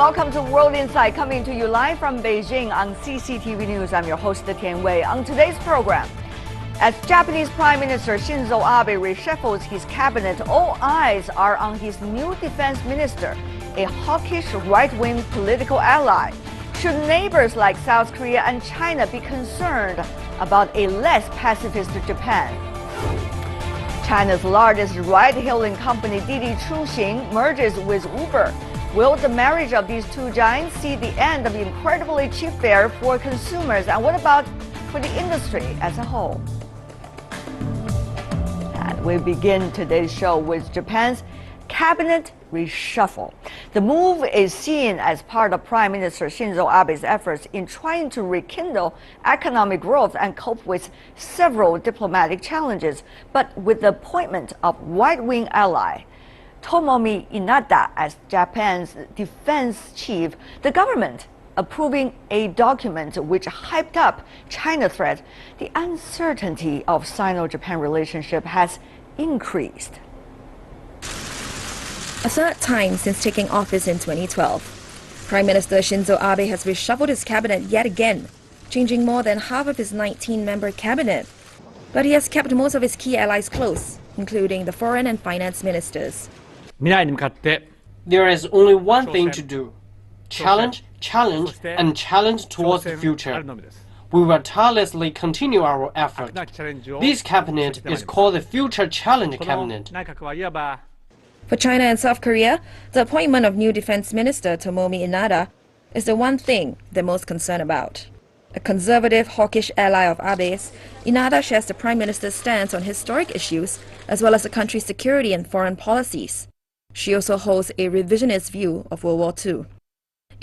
welcome to World Insight, coming to you live from Beijing on CCTV News. I'm your host, Tian Wei. On today's program, as Japanese Prime Minister Shinzo Abe reshuffles his cabinet, all eyes are on his new defense minister, a hawkish right-wing political ally. Should neighbors like South Korea and China be concerned about a less pacifist Japan? China's largest ride-hailing company, Didi merges with Uber. Will the marriage of these two giants see the end of incredibly cheap fare for consumers? And what about for the industry as a whole? And we begin today's show with Japan's cabinet reshuffle. The move is seen as part of Prime Minister Shinzo Abe's efforts in trying to rekindle economic growth and cope with several diplomatic challenges. But with the appointment of right-wing ally Tomomi Inada as Japan's defense chief, the government approving a document which hyped up China threat, the uncertainty of Sino-Japan relationship has increased. A third time since taking office in 2012, Prime Minister Shinzo Abe has reshuffled his cabinet yet again, changing more than half of his 19-member cabinet. But he has kept most of his key allies close, including the foreign and finance ministers. There is only one thing to do: challenge, challenge, and challenge towards the future. We will tirelessly continue our effort. This cabinet is called the Future Challenge Cabinet. For China and South Korea, the appointment of new defense minister Tomomi Inada is the one thing they're most concerned about. A conservative, hawkish ally of Abe's, Inada shares the prime minister's stance on historic issues as well as the country's security and foreign policies. She also holds a revisionist view of World War II.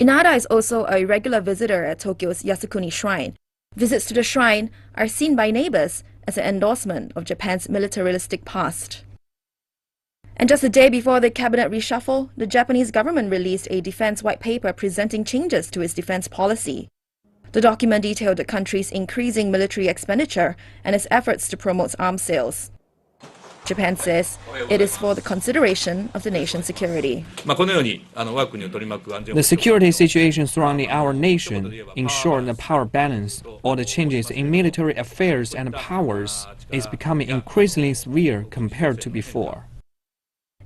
Inada is also a regular visitor at Tokyo's Yasukuni Shrine. Visits to the shrine are seen by neighbors as an endorsement of Japan's militaristic past. And just a day before the cabinet reshuffle, the Japanese government released a defense white paper presenting changes to its defense policy. The document detailed the country's increasing military expenditure and its efforts to promote arms sales. Japan says it is for the consideration of the nation's security. The security situation surrounding our nation, ensuring the power balance, or the changes in military affairs and powers, is becoming increasingly severe compared to before.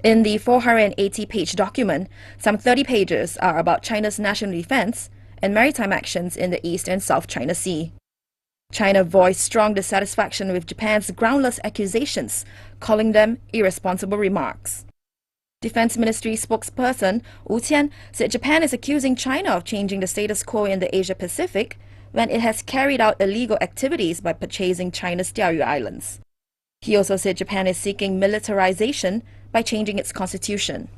In the 480-page document, some 30 pages are about China's national defense and maritime actions in the East and South China Sea. China voiced strong dissatisfaction with Japan's groundless accusations, calling them irresponsible remarks. Defense Ministry spokesperson Wu Qian said Japan is accusing China of changing the status quo in the Asia-Pacific when it has carried out illegal activities by purchasing China's Diaoyu Islands. He also said Japan is seeking militarization by changing its constitution.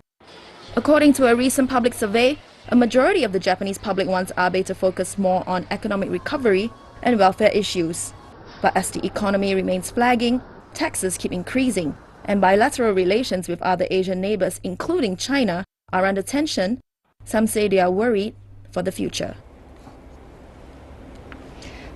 According to a recent public survey, a majority of the Japanese public wants Abe to focus more on economic recovery and welfare issues. But as the economy remains flagging, taxes keep increasing, and bilateral relations with other Asian neighbors, including China, are under tension. Some say they are worried for the future.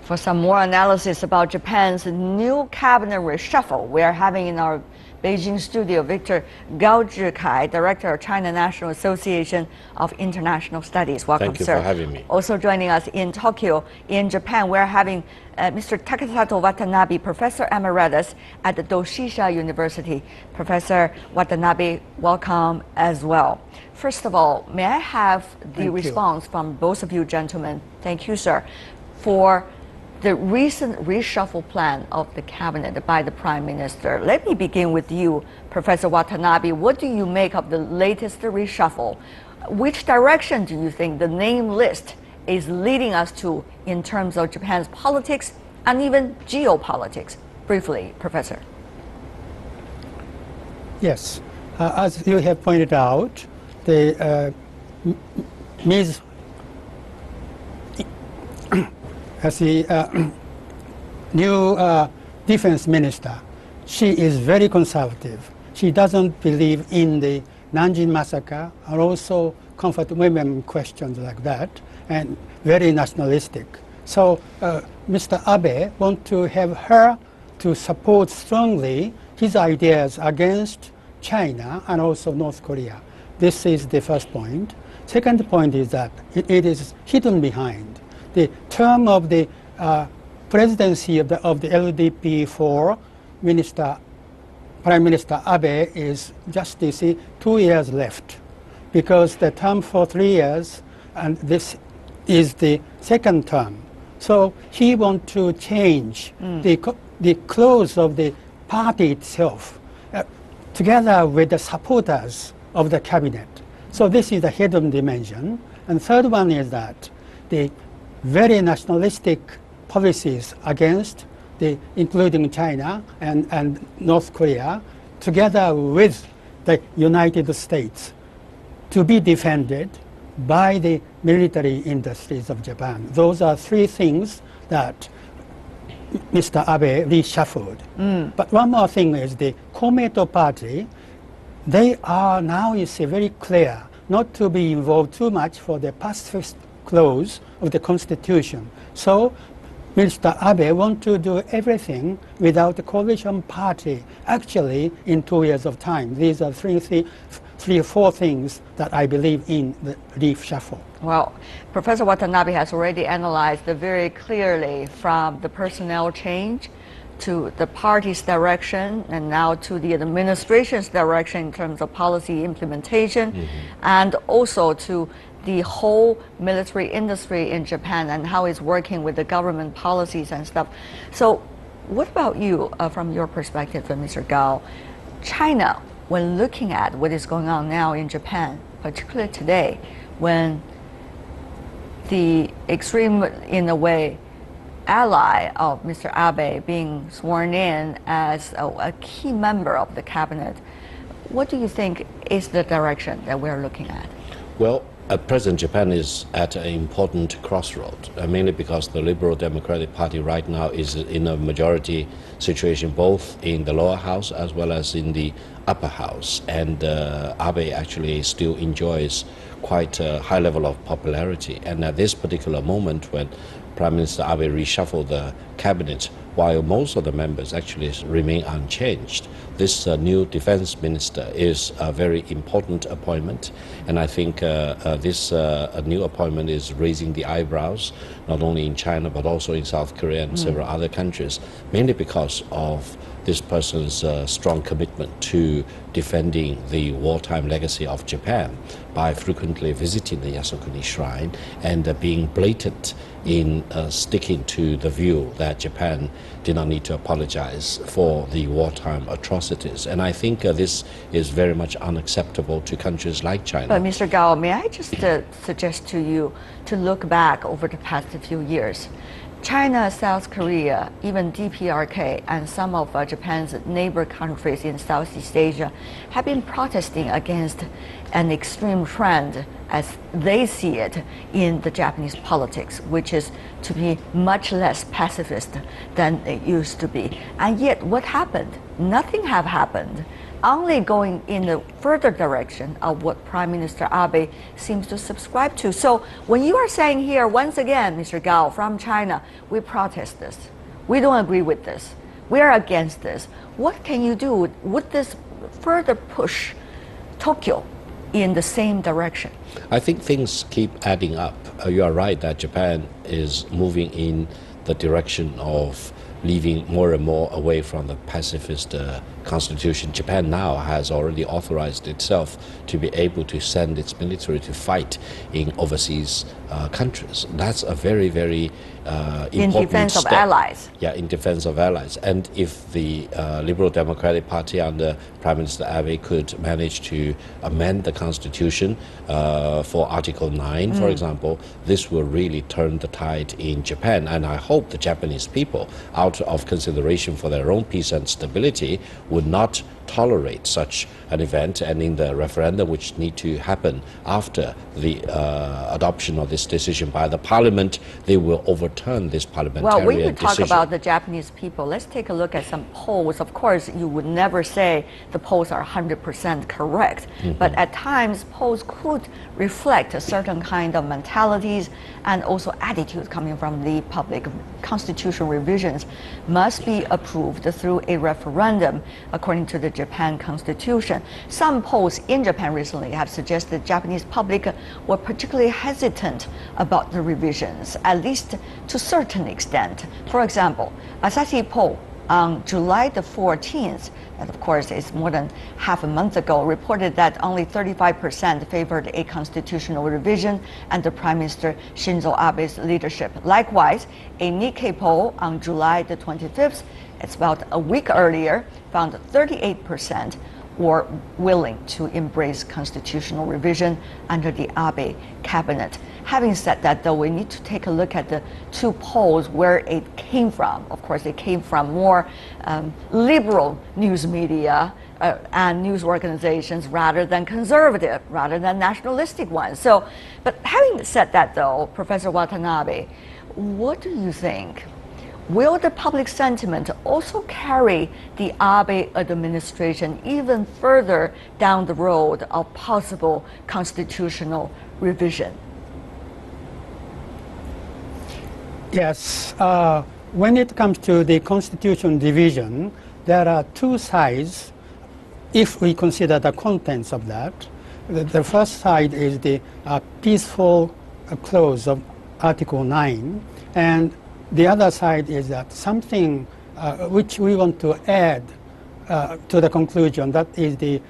For some more analysis about Japan's new cabinet reshuffle, we are having in our Beijing studio Victor Gao Zhikai, Director of China National Association of International Studies. Welcome, sir. Thank you for having me. Also joining us in Tokyo, in Japan, we're having Mr. Takasato Watanabe, Professor Emeritus at the Doshisha University. Professor Watanabe, welcome as well. First of all, may I have the response from both of you gentlemen, thank you, sir, for the recent reshuffle plan of the cabinet by the Prime Minister. Let me begin with you, Professor Watanabe. What do you make of the latest reshuffle? Which direction do you think the name list is leading us to in terms of Japan's politics and even geopolitics? Briefly, Professor. Yes, as you have pointed out, the Ms. As the new defense minister, she is very conservative. She doesn't believe in the Nanjing massacre and also comfort women questions like that, and very nationalistic. So Mr. Abe wants to have her to support strongly his ideas against China and also North Korea. This is the first point. second point is that it is hidden behind. The term of the presidency of the LDP for Prime Minister Abe is just, 2 years left, because the term for 3 years, and this is the second term. So he wants to change the close of the party itself, together with the supporters of the cabinet. So this is the hidden dimension. And third one is that the very nationalistic policies against including China and North Korea, together with the United States, to be defended by the military industries of Japan. Those are three things that Mr. Abe reshuffled. But one more thing is the Komeito party. They are now, very clear not to be involved too much for the pacifist clause of the Constitution. So Mr. Abe wants to do everything without the coalition party, actually, in 2 years of time. These are three or four things that I believe in the reshuffle. Well, Professor Watanabe has already analyzed very clearly from the personnel change to the party's direction and now to the administration's direction in terms of policy implementation, and also to the whole military industry in Japan and how it's working with the government policies and stuff. So what about you, from your perspective, Mr. Gao? China, when looking at what is going on now in Japan, particularly today, when the extreme, in a way, ally of Mr. Abe being sworn in as a key member of the cabinet, what do you think is the direction that we're looking at? Well, at present, Japan is at an important crossroad, mainly because the Liberal Democratic Party right now is in a majority situation, both in the lower house as well as in the upper house. And Abe actually still enjoys quite a high level of popularity. And at this particular moment, when Prime Minister Abe reshuffled the cabinet, while most of the members actually remain unchanged, this new defense minister is a very important appointment, and I think this new appointment is raising the eyebrows, not only in China but also in South Korea and several other countries, mainly because of this person's strong commitment to defending the wartime legacy of Japan by frequently visiting the Yasukuni Shrine and being blatant in sticking to the view that Japan did not need to apologize for the wartime atrocities. And I think this is very much unacceptable to countries like China. But Mr. Gao, may I just suggest to you to look back over the past few years. China, South Korea, even DPRK, and some of Japan's neighbor countries in Southeast Asia have been protesting against an extreme trend, as they see it, in the Japanese politics, which is to be much less pacifist than it used to be. And yet, what happened? Nothing have happened. Only going in the further direction of what Prime Minister Abe seems to subscribe to. So when you are saying here, once again, Mr. Gao, from China, we protest this, we don't agree with this, we are against this, what can you do? Would this further push Tokyo in the same direction? I think things keep adding up. You are right that Japan is moving in the direction of leaving more and more away from the pacifist constitution. Japan now has already authorized itself to be able to send its military to fight in overseas countries. That's a very, very important in defense step. Of allies. Yeah, in defense of allies. And if the Liberal Democratic Party under Prime Minister Abe could manage to amend the constitution for Article 9, for example, this will really turn the tide in Japan. And I hope the Japanese people, out of consideration for their own peace and stability, would not tolerate such an event, and in the referendum which need to happen after the adoption of this decision by the parliament, they will overturn this parliamentarian decision. Well, when we talk decision. about the Japanese people, let's take a look at some polls. Of course, you would never say the polls are 100% correct, but at times polls could reflect a certain kind of mentalities and also attitudes coming from the public. Constitutional revisions must be approved through a referendum, according to the Japan Constitution. Some polls in Japan recently have suggested the Japanese public were particularly hesitant about the revisions, at least to a certain extent. For example, Asahi poll on July the 14th, and of course it's more than half a month ago, reported that only 35% favored a constitutional revision under Prime Minister Shinzo Abe's leadership. Likewise, a Nikkei poll on July the 25th, it's about a week earlier, found 38% were willing to embrace constitutional revision under the Abe cabinet. Having said that, though, we need to take a look at the two polls where it came from. Of course, it came from more liberal news media and news organizations rather than conservative, rather than nationalistic ones. So, but having said that, though, Professor Watanabe, what do you think? Will the public sentiment also carry the Abe administration even further down the road of possible constitutional revision? Yes. When it comes to the constitution division, there are two sides if we consider the contents of that. The first side is the peaceful clause of Article 9, and the other side is that something which we want to add to the conclusion, that is the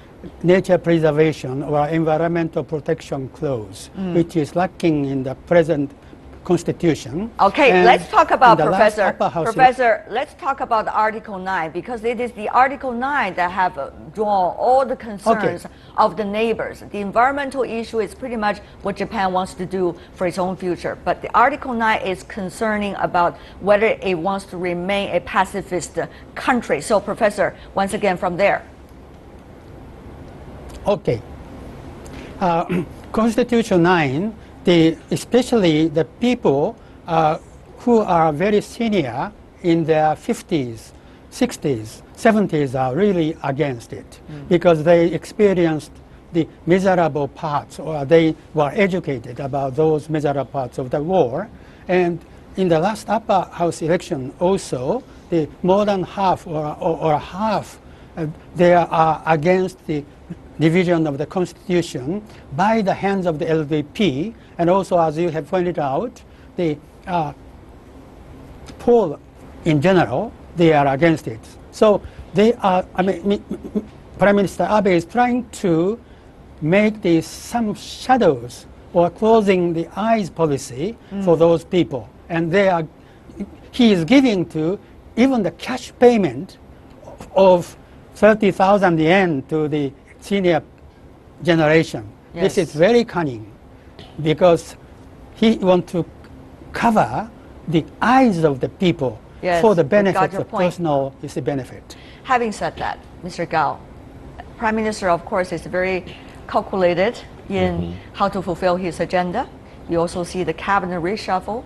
nature preservation or environmental protection clause, which is lacking in the present Constitution. Okay, and let's talk about, Professor, let's talk about Article 9, because it is the Article 9 that have drawn all the concerns of the neighbors. The environmental issue is pretty much what Japan wants to do for its own future, but the Article 9 is concerning about whether it wants to remain a pacifist country. So, Professor, once again from there. Okay. Constitution 9, especially the people who are very senior in their 50s, 60s, 70s are really against it because they experienced the miserable parts, or they were educated about those miserable parts of the war. And in the last upper house election also, the more than half or half, they are against the division of the Constitution by the hands of the LDP, and also, as you have pointed out, the poll in general, they are against it. So they are, Prime Minister Abe is trying to make some shadows or closing the eyes policy for those people. And he is giving to even the cash payment of 30,000 yen to the senior generation. Yes. This is very cunning because he wants to cover the eyes of the people for the benefit of personal benefit. Having said that, Mr. Gao, Prime Minister, of course, is very calculated in how to fulfill his agenda. You also see the cabinet reshuffle,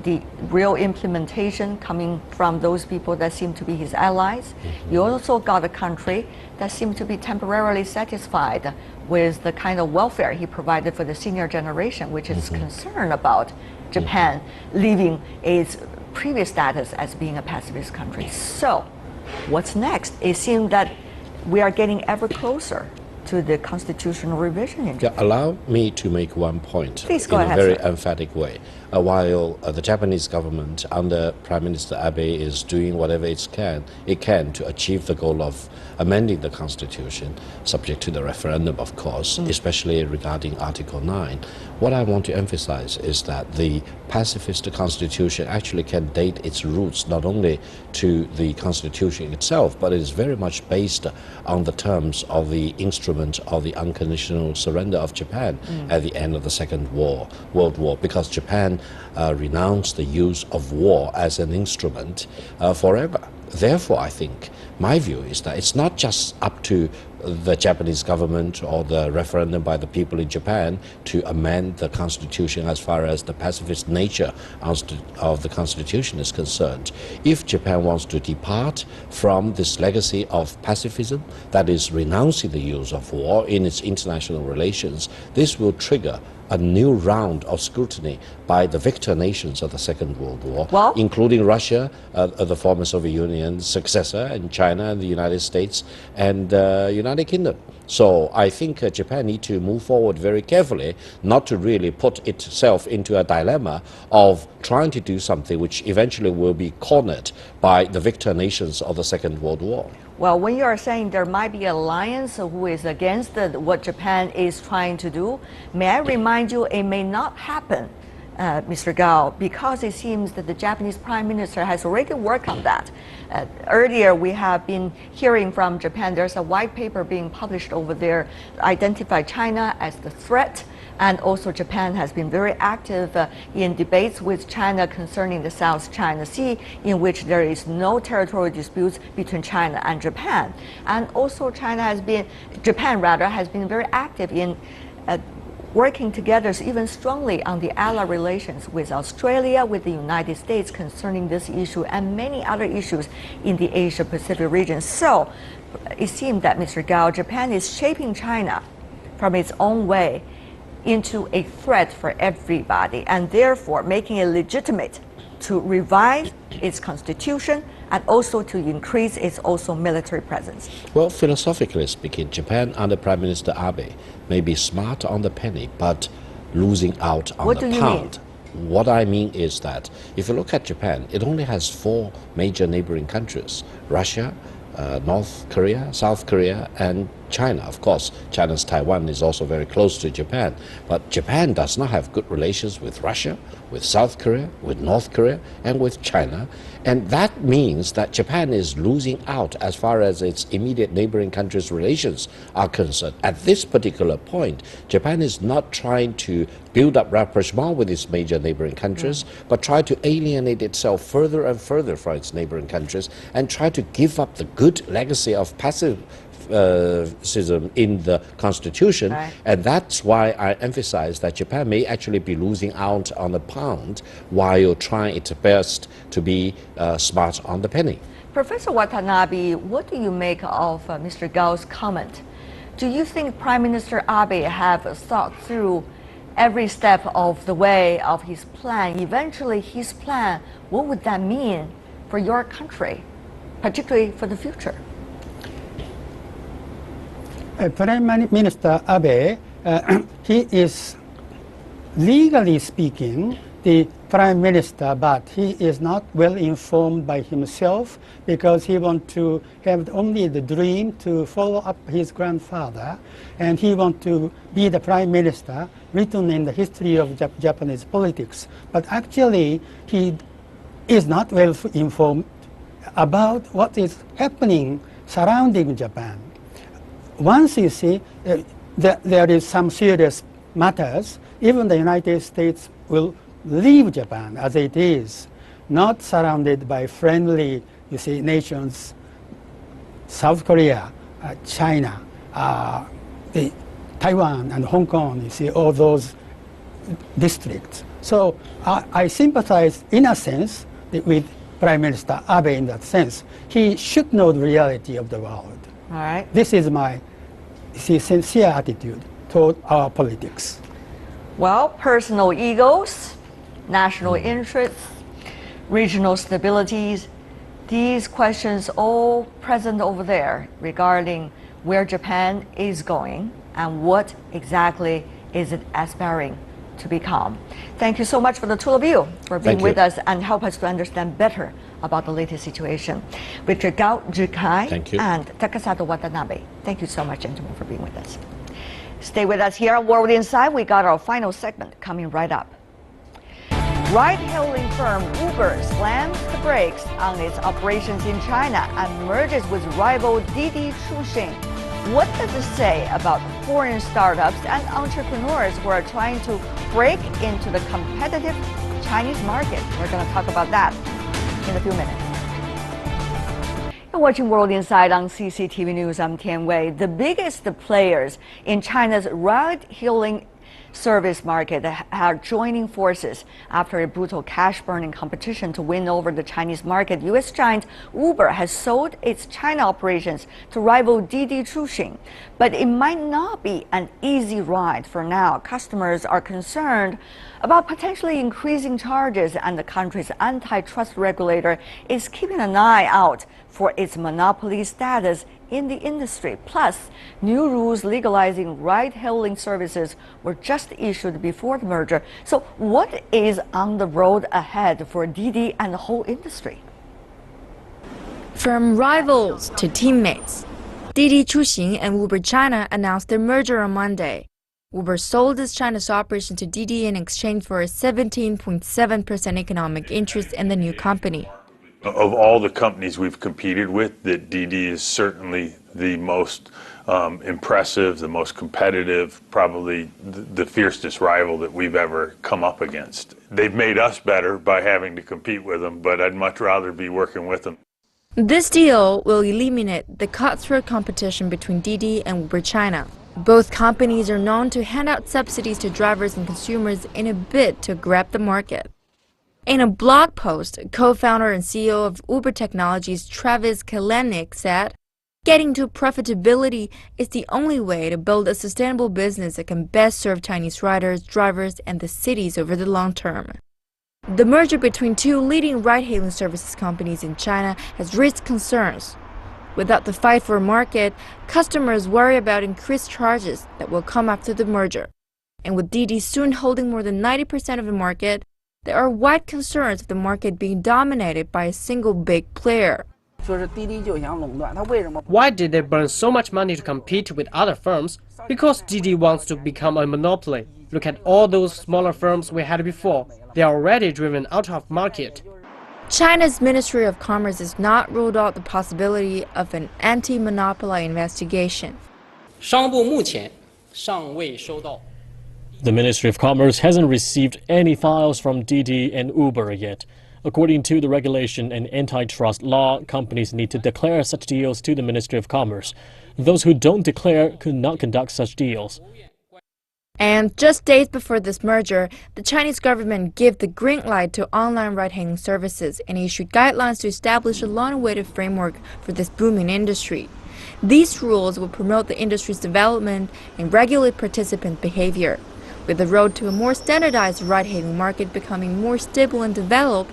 the real implementation coming from those people that seem to be his allies. You also got a country that seemed to be temporarily satisfied with the kind of welfare he provided for the senior generation, which is concerned about Japan leaving its previous status as being a pacifist country. So, what's next? It seems that we are getting ever closer to the constitutional revision in Japan. Allow me to make one point Please go ahead, a very sir. emphatic way. While the Japanese government under Prime Minister Abe is doing whatever it can to achieve the goal of amending the constitution, subject to the referendum, of course, especially regarding Article 9, what I want to emphasize is that the pacifist constitution actually can date its roots not only to the constitution itself, but it is very much based on the terms of the instrument of the unconditional surrender of Japan at the end of the Second World War, because Japan renounced the use of war as an instrument forever. Therefore, I think my view is that it's not just up to the Japanese government or the referendum by the people in Japan to amend the constitution as far as the pacifist nature of the constitution is concerned. If Japan wants to depart from this legacy of pacifism, that is renouncing the use of war in its international relations, this will trigger a new round of scrutiny by the victor nations of the Second World War, including Russia, the former Soviet Union's successor, and China. China and the United States and United Kingdom. So I think Japan needs to move forward very carefully, not to really put itself into a dilemma of trying to do something which eventually will be cornered by the victor nations of the Second World War. Well, when you are saying there might be an alliance who is against what Japan is trying to do, may I remind you it may not happen, Mr. Gao, because it seems that the Japanese Prime Minister has already worked on that. Earlier, we have been hearing from Japan. There's a white paper being published over there, identify China as the threat. And also Japan has been very active in debates with China concerning the South China Sea, in which there is no territorial disputes between China and Japan. And also Japan has been very active in working together even strongly on the ally relations with Australia, with the United States concerning this issue and many other issues in the Asia-Pacific region. So it seems that, Mr. Gao, Japan is shaping China from its own way into a threat for everybody, and therefore making it legitimate to revise its constitution and also to increase its also military presence. Well, philosophically speaking, Japan under Prime Minister Abe may be smart on the penny, but losing out on the pound. What I mean is that if you look at Japan, it only has 4 major neighboring countries: Russia, North Korea, South Korea, and China. Of course, China's Taiwan is also very close to Japan, but Japan does not have good relations with Russia, with South Korea, with North Korea, and with China. And that means that Japan is losing out as far as its immediate neighboring countries' relations are concerned. At this particular point, Japan is not trying to build up rapprochement with its major neighboring countries, but try to alienate itself further and further from its neighboring countries and try to give up the good legacy of pacifism in the constitution, and that's why I emphasize that Japan may actually be losing out on the pound while trying its best to be smart on the penny. Professor Watanabe, what do you make of Mr. Gao's comment? Do you think Prime Minister Abe have thought through every step of the way of his plan? Eventually, his plan, what would that mean for your country, particularly for the future? Prime Minister Abe, he is legally speaking the Prime Minister, but he is not well informed by himself because he wants to have only the dream to follow up his grandfather, and he wants to be the Prime Minister written in the history of Japanese politics. But actually, he is not well informed about what is happening surrounding Japan. Once you see that there is some serious matters, even the United States will leave Japan as it is, not surrounded by friendly, nations, South Korea, China, Taiwan and Hong Kong, all those districts. So I sympathize in a sense with Prime Minister Abe in that sense. He should know the reality of the world. All right. This is my sincere attitude toward our politics. Well, personal egos, national interests, regional stabilities, these questions all present over there regarding where Japan is going and what exactly is it aspiring to become. Thank you so much for the two of you for being with us and help us to understand better about the latest situation. Richard Gao Zhikai and Takasato Watanabe. Thank you so much, gentlemen, for being with us. Stay with us here on World Inside. We got our final segment coming right up. Ride-hailing firm Uber slams the brakes on its operations in China and merges with rival Didi Chuxing. What does it say about foreign startups and entrepreneurs who are trying to break into the competitive Chinese market? We're going to talk about that in a few minutes. You're watching World Inside on CCTV News. I'm Tian Wei. The biggest players in China's ride-hailing service market are joining forces after a brutal cash-burning competition to win over the Chinese market. U.S. giant Uber has sold its China operations to rival Didi Chuxing, but it might not be an easy ride for now. Customers are concerned about potentially increasing charges, and the country's antitrust regulator is keeping an eye out for its monopoly status in the industry. Plus, new rules legalizing ride-hailing services were just issued before the merger. So what is on the road ahead for Didi and the whole industry? From rivals to teammates, Didi Chuxing and Uber China announced their merger on Monday. Uber sold its China's operation to Didi in exchange for a 17.7% economic interest in the new company. Of all the companies we've competed with, that Didi is certainly the most impressive, the most competitive, probably the fiercest rival that we've ever come up against. They've made us better by having to compete with them, but I'd much rather be working with them. This deal will eliminate the cutthroat competition between Didi and Uber China. Both companies are known to hand out subsidies to drivers and consumers in a bid to grab the market. In a blog post, co-founder and CEO of Uber Technologies Travis Kalanick said, "Getting to profitability is the only way to build a sustainable business that can best serve Chinese riders, drivers, and the cities over the long term." The merger between two leading ride-hailing services companies in China has raised concerns. Without the fight for a market, customers worry about increased charges that will come after the merger. And with Didi soon holding more than 90% of the market, there are wide concerns of the market being dominated by a single big player. Why did they burn so much money to compete with other firms? Because Didi wants to become a monopoly. Look at all those smaller firms we had before. They are already driven out of market. China's Ministry of Commerce has not ruled out the possibility of an anti-monopoly investigation. The Ministry of Commerce hasn't received any files from Didi and Uber yet. According to the regulation and antitrust law, companies need to declare such deals to the Ministry of Commerce. Those who don't declare could not conduct such deals. And just days before this merger, the Chinese government gave the green light to online ride-hailing services and issued guidelines to establish a long-awaited framework for this booming industry. These rules will promote the industry's development and regulate participant behavior. With the road to a more standardized ride-hailing market becoming more stable and developed,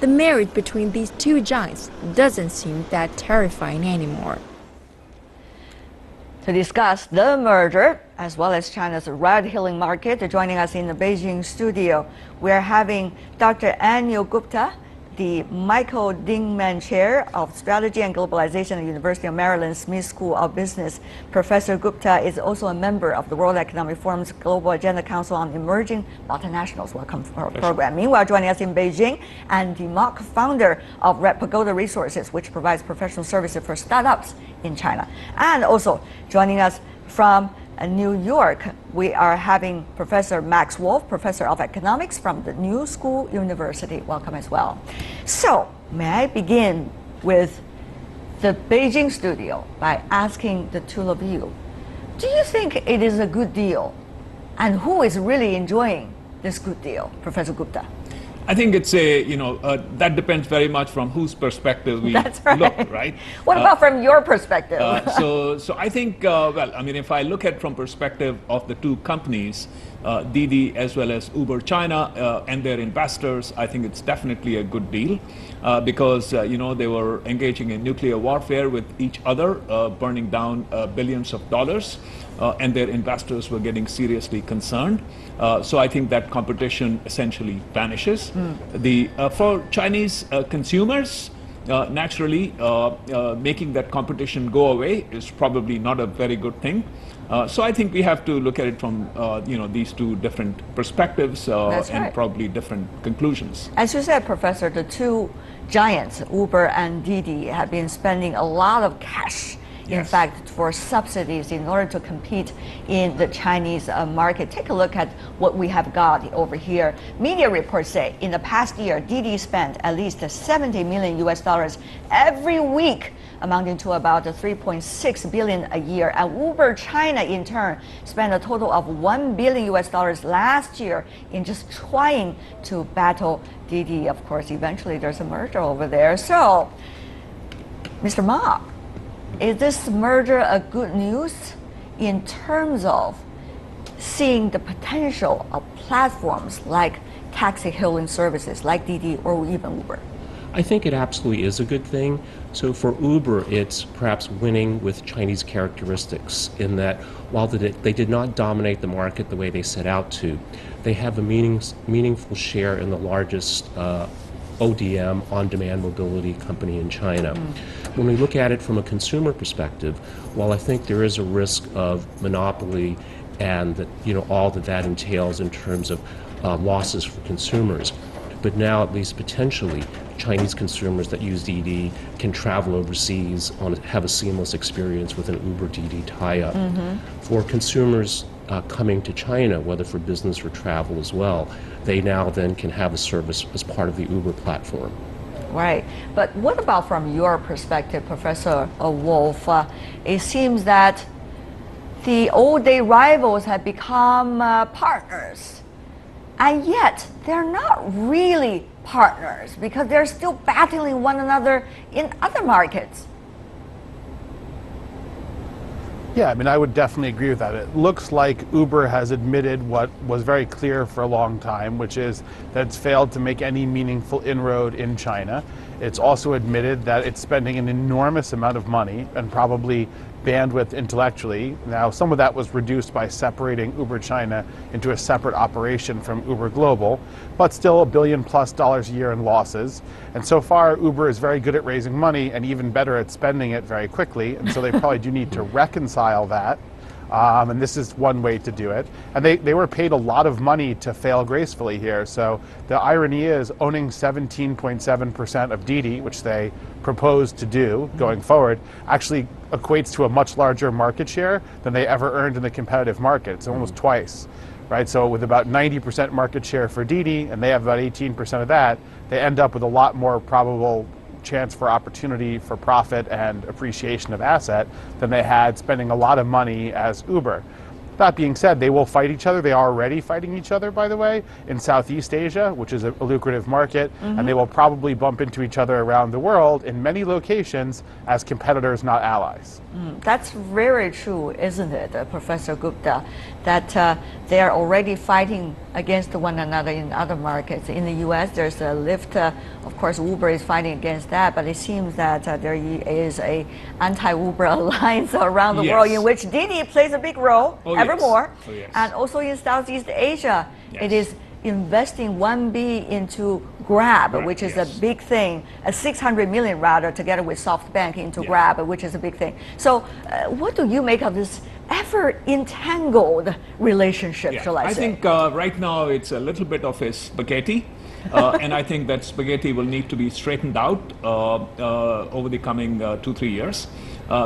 the marriage between these two giants doesn't seem that terrifying anymore. To discuss the merger, as well as China's ride-hailing market, joining us in the Beijing studio, we're having Dr. Anil Gupta, the Michael Dingman Chair of Strategy and Globalization at the University of Maryland Smith School of Business. Professor Gupta is also a member of the World Economic Forum's Global Agenda Council on Emerging Multinationals. Welcome to our program. Meanwhile, joining us in Beijing, Andy Mok, founder of Red Pagoda Resources, which provides professional services for startups in China. And also joining us from New York, we are having Professor Max Wolf, Professor of Economics from the New School University. Welcome as well. So, may I begin with the Beijing studio by asking the two of you, do you think it is a good deal? And who is really enjoying this good deal, Professor Gupta? I think it's that depends very much from whose perspective we That's right. look, right? What about from your perspective? So I think, if I look at from perspective of the two companies, Didi as well as Uber China and their investors, I think it's definitely a good deal because, they were engaging in nuclear warfare with each other, burning down billions of dollars, and their investors were getting seriously concerned. So I think that competition essentially vanishes. For Chinese consumers, naturally, making that competition go away is probably not a very good thing. So I think we have to look at it from these two different perspectives and probably different conclusions. As you said, Professor, the two giants, Uber and Didi, have been spending a lot of cash in Yes. fact, for subsidies in order to compete in the Chinese market. Take a look at what we have got over here. Media reports say in the past year, Didi spent at least 70 million US dollars every week, amounting to about 3.6 billion a year. And Uber China, in turn, spent a total of 1 billion US dollars last year in just trying to battle Didi. Of course, eventually there's a merger over there. So, Mr. Ma, is this merger a good news in terms of seeing the potential of platforms like taxi hailing services like Didi or even Uber? I think it absolutely is a good thing. So for Uber, it's perhaps winning with Chinese characteristics in that while they did not dominate the market the way they set out to, they have a meaningful share in the largest ODM, on-demand mobility company in China. When we look at it from a consumer perspective, while I think there is a risk of monopoly and that, all that entails in terms of losses for consumers, but now at least potentially Chinese consumers that use Didi can travel overseas, have a seamless experience with an Uber Didi tie-up. For consumers coming to China, whether for business or travel as well, they now then can have a service as part of the Uber platform. Right. But what about from your perspective, Professor Wolf? It seems that the old-day rivals have become partners. And yet, they're not really partners because they're still battling one another in other markets. Yeah, I mean, I would definitely agree with that. It looks like Uber has admitted what was very clear for a long time, which is that it's failed to make any meaningful inroad in China. It's also admitted that it's spending an enormous amount of money and probably bandwidth intellectually. Now, some of that was reduced by separating Uber China into a separate operation from Uber Global, but still $1 billion+ a year in losses. And so far, Uber is very good at raising money and even better at spending it very quickly. And so they probably do need to reconcile that. And this is one way to do it. And they were paid a lot of money to fail gracefully here. So the irony is owning 17.7% of Didi, which they proposed to do going forward, actually equates to a much larger market share than they ever earned in the competitive market. It's almost twice, right? So with about 90% market share for Didi, and they have about 18% of that, they end up with a lot more probable chance for opportunity for profit and appreciation of asset than they had spending a lot of money as Uber. That being said, they will fight each other. They are already fighting each other, by the way, in Southeast Asia, which is a lucrative market, and they will probably bump into each other around the world in many locations as competitors, not allies. That's very true, isn't it, Professor Gupta, that they are already fighting against one another in other markets. In the US, there's a Lyft, of course, Uber is fighting against that, but it seems that there is a anti-Uber alliance around the world in which Didi plays a big role evermore. And also in Southeast Asia, it is investing 1 billion into Grab, which is a big thing, 600 million rather, together with SoftBank into Grab, which is a big thing. So what do you make of this ever entangled relationship, shall I say? I think right now it's a little bit of a spaghetti. And I think that spaghetti will need to be straightened out over the coming 2-3 years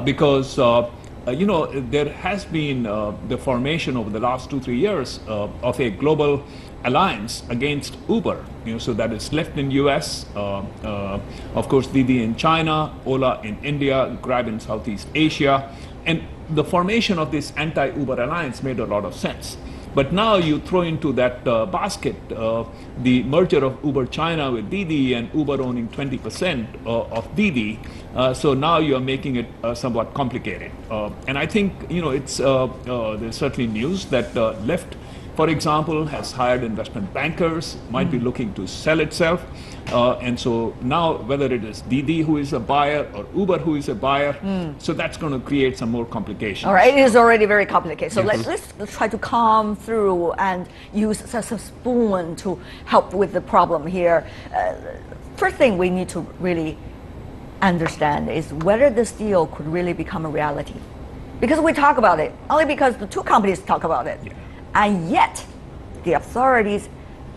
because there has been the formation over the last 2-3 years of a global alliance against Uber. So that is Lyft in US, of course Didi in China, Ola in India, Grab in Southeast Asia, and the formation of this anti-Uber alliance made a lot of sense. But now you throw into that basket the merger of Uber China with Didi and Uber owning 20% of Didi. So now you're making it somewhat complicated. And I think, it's there's certainly news that Lyft, for example, has hired investment bankers, might be looking to sell itself. And so now whether it is Didi who is a buyer or Uber who is a buyer, so that's going to create some more complications. All right, it is already very complicated. So let's try to calm through and use a spoon to help with the problem here. First thing we need to really understand is whether this deal could really become a reality. Because we talk about it, only because the two companies talk about it. And yet, the authorities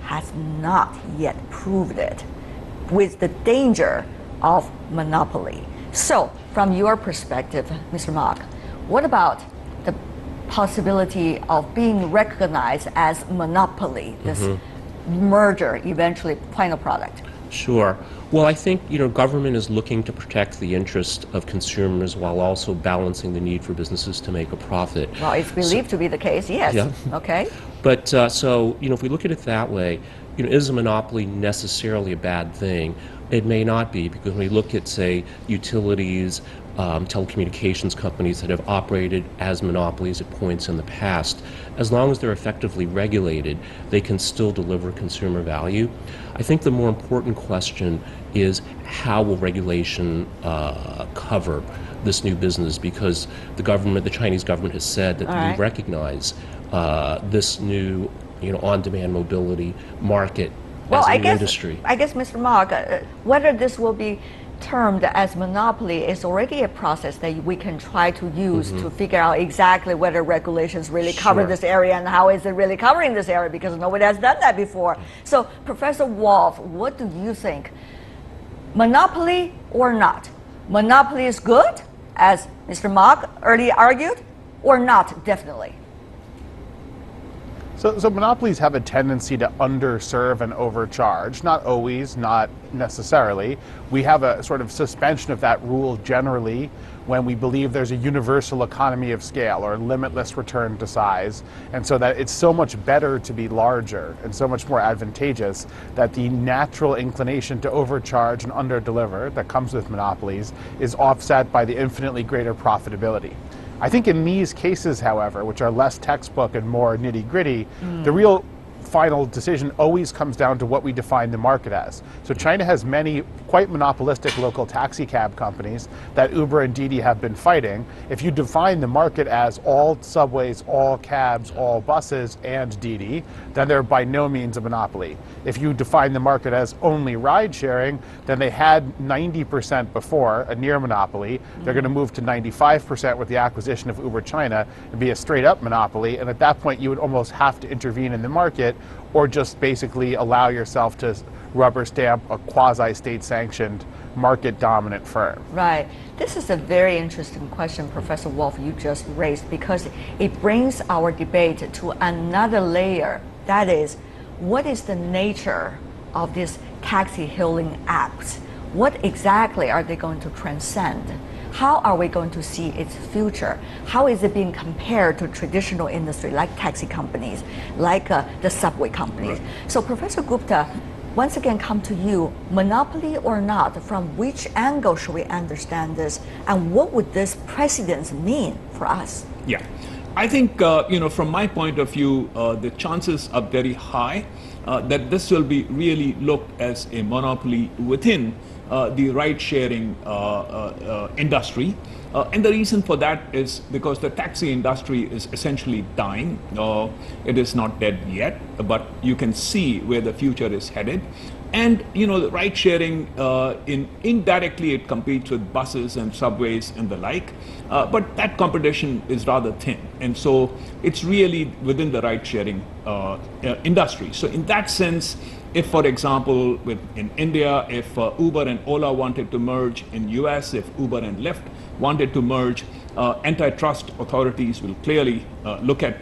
has not yet proved it, with the danger of monopoly. So, from your perspective, Mr. Mark, what about the possibility of being recognized as monopoly, this merger, eventually final product? Sure. Well, I think, government is looking to protect the interest of consumers while also balancing the need for businesses to make a profit. Well, it's believed to be the case, yes. Yeah. Okay. But if we look at it that way, is a monopoly necessarily a bad thing? It may not be, because when we look at, say, utilities, telecommunications companies that have operated as monopolies at points in the past, as long as they're effectively regulated, they can still deliver consumer value. I think the more important question is, how will regulation cover this new business? Because the Chinese government has said that we recognize this new on-demand mobility market as a new industry. I guess, Mr. Mark, whether this will be termed as monopoly is already a process that we can try to use to figure out exactly whether regulations really cover this area and how is it really covering this area, because nobody has done that before. So, Professor Wolf, what do you think? Monopoly or not? Monopoly is good, as Mr. Mark earlier argued, or not definitely? So monopolies have a tendency to underserve and overcharge. Not always, not necessarily. We have a sort of suspension of that rule generally when we believe there's a universal economy of scale or limitless return to size. And so that it's so much better to be larger and so much more advantageous that the natural inclination to overcharge and underdeliver that comes with monopolies is offset by the infinitely greater profitability. I think in these cases, however, which are less textbook and more nitty-gritty, the real final decision always comes down to what we define the market as. So China has many quite monopolistic local taxi cab companies that Uber and Didi have been fighting. If you define the market as all subways, all cabs, all buses, and Didi, then they're by no means a monopoly. If you define the market as only ride sharing, then they had 90% before, a near monopoly. They're going to move to 95% with the acquisition of Uber China and be a straight up monopoly. And at that point, you would almost have to intervene in the market, or just basically allow yourself to rubber stamp a quasi-state sanctioned market dominant firm. Right. This is a very interesting question, Professor Wolf, you just raised, because it brings our debate to another layer. That is, what is the nature of these taxi hailing apps? What exactly are they going to transcend? How are we going to see its future? How is it being compared to traditional industry like taxi companies, like the subway companies? So Professor Gupta, once again come to you, monopoly or not, from which angle should we understand this, and what would this precedence mean for us? Yeah, I think, from my point of view, the chances are very high that this will be really looked as a monopoly within the ride-sharing industry. And the reason for that is because the taxi industry is essentially dying. It is not dead yet, but you can see where the future is headed. And the ride sharing, indirectly it competes with buses and subways and the like, but that competition is rather thin. And so it's really within the ride sharing industry. So in that sense, if, for example, in India, if Uber and Ola wanted to merge, in US, if Uber and Lyft wanted to merge, antitrust authorities will clearly look at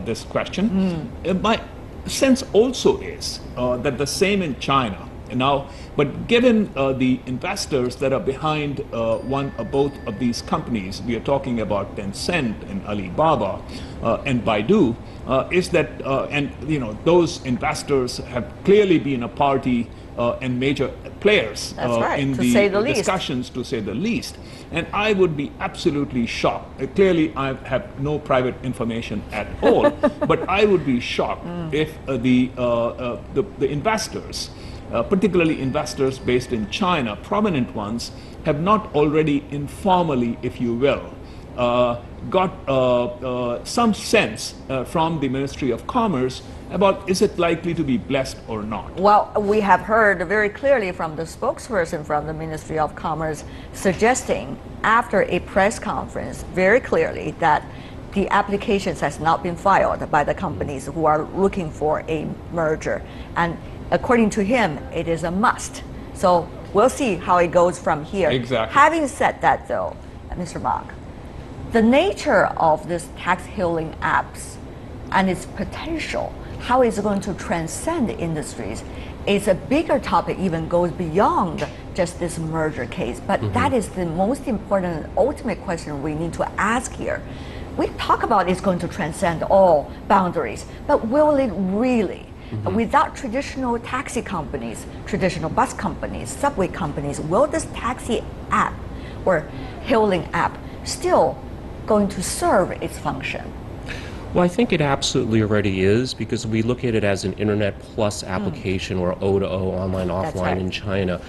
this question. My sense also is that the same in China. Now, but given the investors that are behind one or both of these companies, we are talking about Tencent and Alibaba and Baidu, is that those investors have clearly been a party and major players in the discussions, to say the least. And I would be absolutely shocked. Clearly, I have no private information at all, but I would be shocked if the investors, particularly investors based in China, prominent ones, have not already informally, if you will, got some sense from the Ministry of Commerce about is it likely to be blessed or not. Well, we have heard very clearly from the spokesperson from the Ministry of Commerce suggesting after a press conference very clearly that the applications has not been filed by the companies who are looking for a merger. And according to him, it is a must. So We'll see how it goes from here. Exactly. Having said that, though, Mr. Mark, the nature of this tax-hailing apps and its potential, how it's going to transcend industries, is a bigger topic, even goes beyond just this merger case. But that is the most important, ultimate question we need to ask here. We talk about it's going to transcend all boundaries, but will it really? Without traditional taxi companies, traditional bus companies, subway companies, will this taxi app or hailing app still going to serve its function? Well, I think it absolutely already is, because we look at it as an Internet Plus application or O2O, online, offline in China.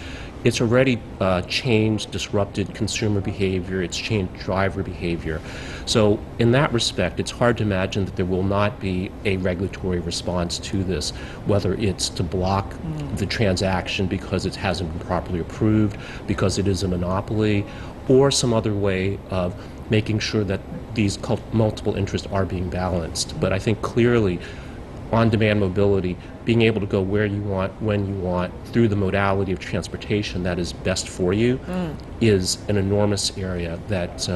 It's already changed, disrupted consumer behavior, it's changed driver behavior. So in that respect, it's hard to imagine that there will not be a regulatory response to this, whether it's to block the transaction because it hasn't been properly approved, because it is a monopoly, or some other way of making sure that these multiple interests are being balanced. But I think clearly on-demand mobility, being able to go where you want, when you want, through the modality of transportation that is best for you, is an enormous area that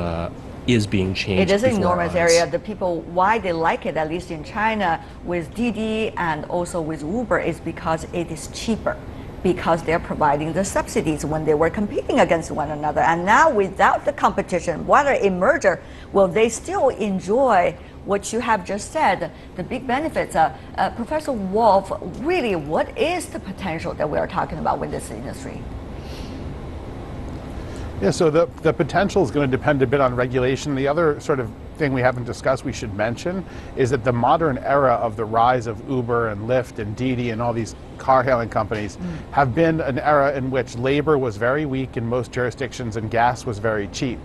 is being changed. It is an before our enormous eyes. area. The people, why they like it, at least in China, with Didi and also with Uber, is because it is cheaper, because they're providing the subsidies when they were competing against one another. And now without the competition, whether a merger, will they still enjoy what you have just said, the big benefits? Professor Wolf, really, what is the potential that we are talking about with this industry? Yeah, so the potential is going to depend a bit on regulation. The other sort of thing we haven't discussed we should mention is that the modern era of the rise of Uber and Lyft and Didi and all these car-hailing companies have been an era in which labor was very weak in most jurisdictions and gas was very cheap.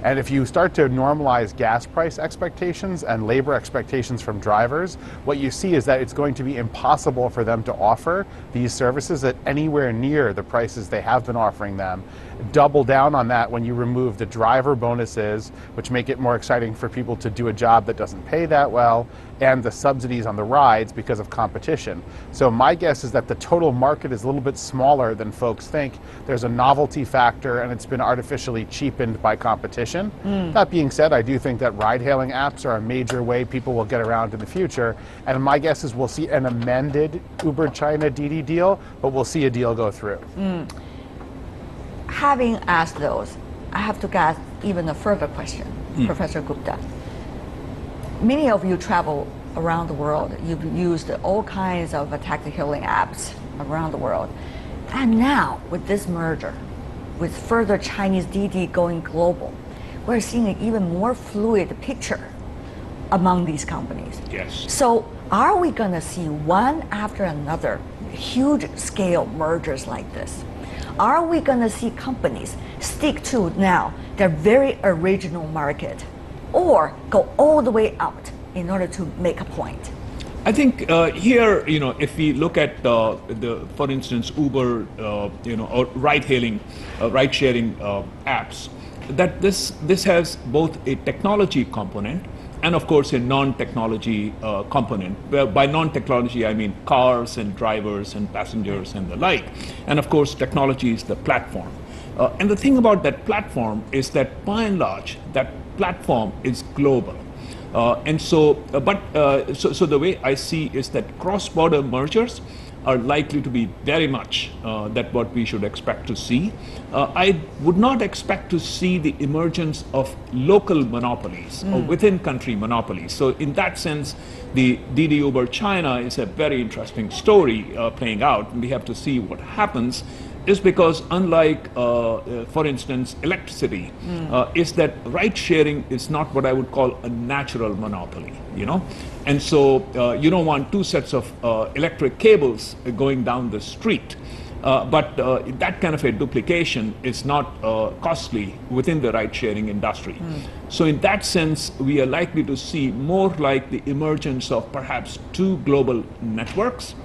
And if you start to normalize gas price expectations and labor expectations from drivers, what you see is that it's going to be impossible for them to offer these services at anywhere near the prices they have been offering them. Double down on that when you remove the driver bonuses, which make it more exciting for people to do a job that doesn't pay that well, and the subsidies on the rides because of competition. So my guess is that the total market is a little bit smaller than folks think. There's a novelty factor and it's been artificially cheapened by competition. That being said, I do think that ride-hailing apps are a major way people will get around in the future. And my guess is we'll see an amended Uber China Didi deal, but we'll see a deal go through. Having asked those, I have to ask even a further question, Professor Gupta. Many of you travel around the world. You've used all kinds of taxi-hailing apps around the world. And now, with this merger, with further Chinese Didi going global, we're seeing an even more fluid picture among these companies. Yes. So are we going to see one after another huge-scale mergers like this? Are we going to see companies stick to now their very original market, or go all the way out in order to make a point? I think here, if we look at for instance, Uber, or ride-hailing, ride-sharing apps, that this has both a technology component and, of course, a non-technology component. Well, by non-technology, I mean cars and drivers and passengers and the like. And, of course, technology is the platform. And the thing about that platform is that, by and large, that platform is global. So the way I see is that cross-border mergers are likely to be very much that what we should expect to see. I would not expect to see the emergence of local monopolies or within-country monopolies. So in that sense, the Didi Uber China is a very interesting story playing out, and we have to see what happens. Is because unlike, for instance, electricity, is that ride-sharing is not what I would call a natural monopoly, And so you don't want two sets of electric cables going down the street. But that kind of a duplication is not costly within the ride-sharing industry. So in that sense, we are likely to see more like the emergence of perhaps two global networks.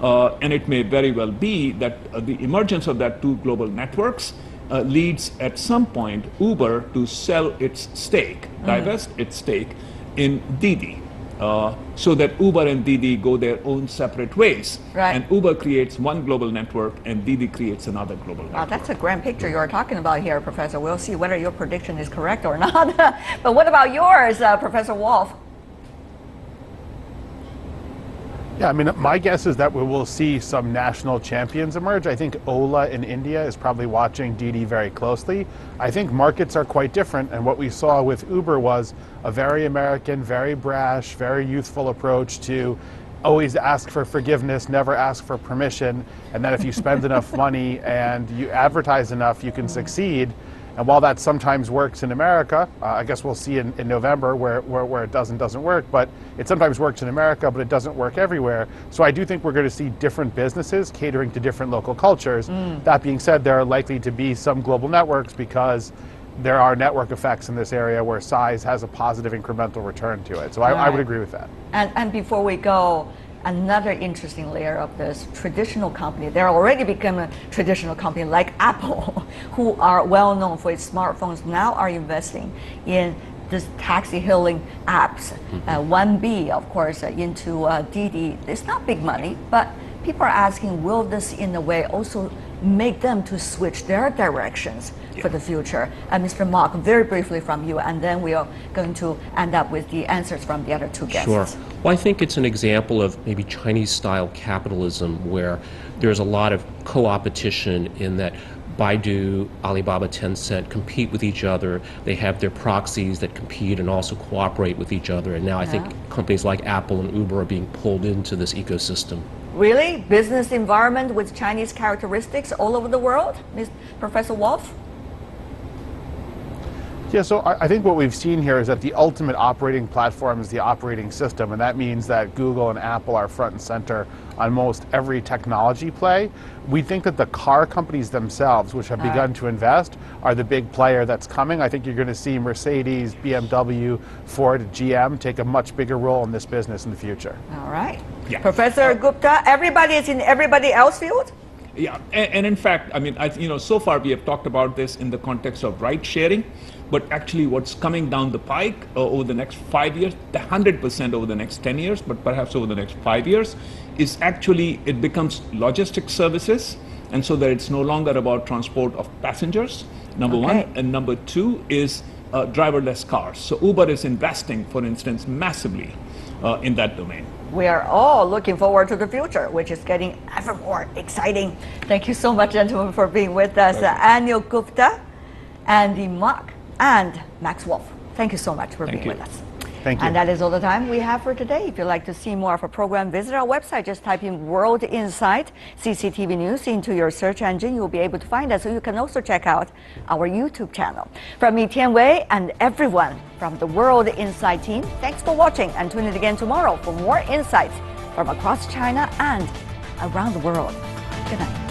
And it may very well be that the emergence of that two global networks leads at some point Uber to sell its stake, divest its stake in Didi. so that Uber and Didi go their own separate ways. Right. And Uber creates one global network and Didi creates another global network. Wow, that's a grand picture you're talking about here, Professor. We'll see whether your prediction is correct or not. But what about yours, Professor Wolf? Yeah, I mean, my guess is that we will see some national champions emerge. I think Ola in India is probably watching Didi very closely. I think markets are quite different, and what we saw with Uber was a very American, very brash, very youthful approach to always ask for forgiveness, never ask for permission, and then if you spend enough money and you advertise enough, you can succeed. And while that sometimes works in America, I guess we'll see in November where it doesn't work, but it sometimes works in America, but it doesn't work everywhere. So I do think we're going to see different businesses catering to different local cultures. That being said, there are likely to be some global networks because there are network effects in this area where size has a positive incremental return to it. So I would agree with that. And before we go, another interesting layer of this traditional company. They're already become a traditional company like Apple, who are well known for its smartphones, now are investing in this taxi hailing apps. 1B, of course, into Didi. It's not big money, but people are asking, will this in a way also make them to switch their directions for the future? Mr. Mark, very briefly from you, and then we are going to end up with the answers from the other two guests. Sure. Well, I think it's an example of maybe Chinese-style capitalism where there's a lot of co-opetition in that Baidu, Alibaba, Tencent compete with each other. They have their proxies that compete and also cooperate with each other. And now I think companies like Apple and Uber are being pulled into this ecosystem. Really? Business environment with Chinese characteristics all over the world? Professor Wolf? Yeah, so I think what we've seen here is that the ultimate operating platform is the operating system, and that means that Google and Apple are front and center on most every technology play. We think that the car companies themselves, which have begun to invest, are the big player that's coming. I think you're going to see Mercedes, BMW, Ford, GM take a much bigger role in this business in the future. All right. Yeah. Professor Gupta, everybody is in everybody else field? Yeah, and in fact, I mean, so far we have talked about this in the context of ride sharing, but actually what's coming down the pike over the next 5 years, 100% over the next 10 years, but perhaps over the next 5 years, is actually it becomes logistic services, and so that it's no longer about transport of passengers, number one, and number two is driverless cars. So Uber is investing, for instance, massively in that domain. We are all looking forward to the future, which is getting ever more exciting. Thank you so much, gentlemen, for being with us. Anil Gupta, Andy Mark, and Max Wolf. Thank you so much for being with us. Thank you. And that is all the time we have for today. If you'd like to see more of our program, visit our website. Just type in World Insight CCTV News into your search engine. You'll be able to find us. So you can also check out our YouTube channel. From me, Tian Wei, and everyone from the World Insight team, thanks for watching, and tune in again tomorrow for more insights from across China and around the world. Good night.